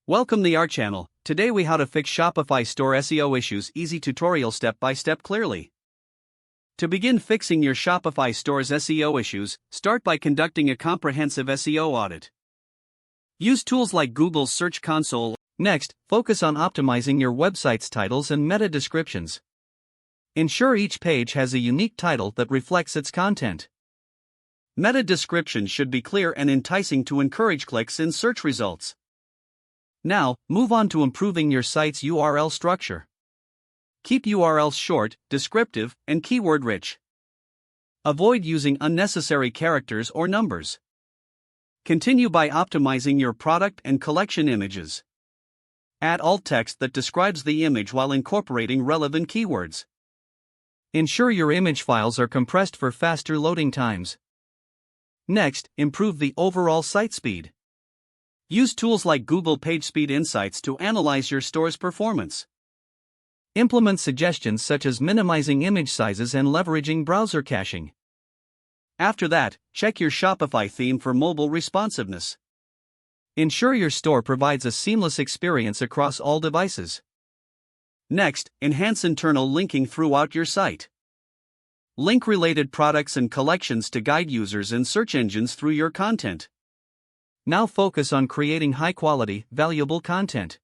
Welcome to our channel. Today we how to fix Shopify store SEO issues, easy tutorial step by step clearly. To begin fixing your Shopify store's SEO issues, start by conducting a comprehensive SEO audit. Use tools like Google's Search Console. Next, focus on optimizing your website's titles and meta descriptions. Ensure each page has a unique title that reflects its content. Meta descriptions should be clear and enticing to encourage clicks in search results. Now, move on to improving your site's URL structure. Keep URLs short, descriptive, and keyword-rich. Avoid using unnecessary characters or numbers. Continue by optimizing your product and collection images. Add alt text that describes the image while incorporating relevant keywords. Ensure your image files are compressed for faster loading times. Next, improve the overall site speed. Use tools like Google PageSpeed Insights to analyze your store's performance. Implement suggestions such as minimizing image sizes and leveraging browser caching. After that, check your Shopify theme for mobile responsiveness. Ensure your store provides a seamless experience across all devices. Next, enhance internal linking throughout your site. Link related products and collections to guide users and search engines through your content. Now focus on creating high-quality, valuable content.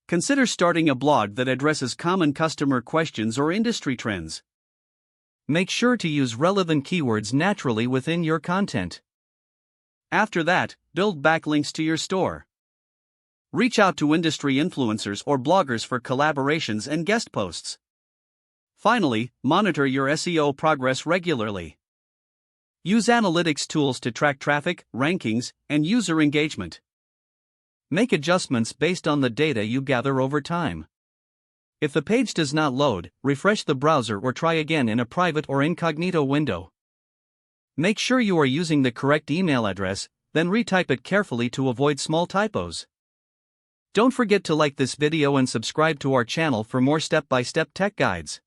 Consider starting a blog that addresses common customer questions or industry trends. Make sure to use relevant keywords naturally within your content. After that, build backlinks to your store. Reach out to industry influencers or bloggers for collaborations and guest posts. Finally, monitor your SEO progress regularly. Use analytics tools to track traffic, rankings, and user engagement. Make adjustments based on the data you gather over time. If the page does not load, refresh the browser or try again in a private or incognito window. Make sure you are using the correct email address, then retype it carefully to avoid small typos. Don't forget to like this video and subscribe to our channel for more step-by-step tech guides.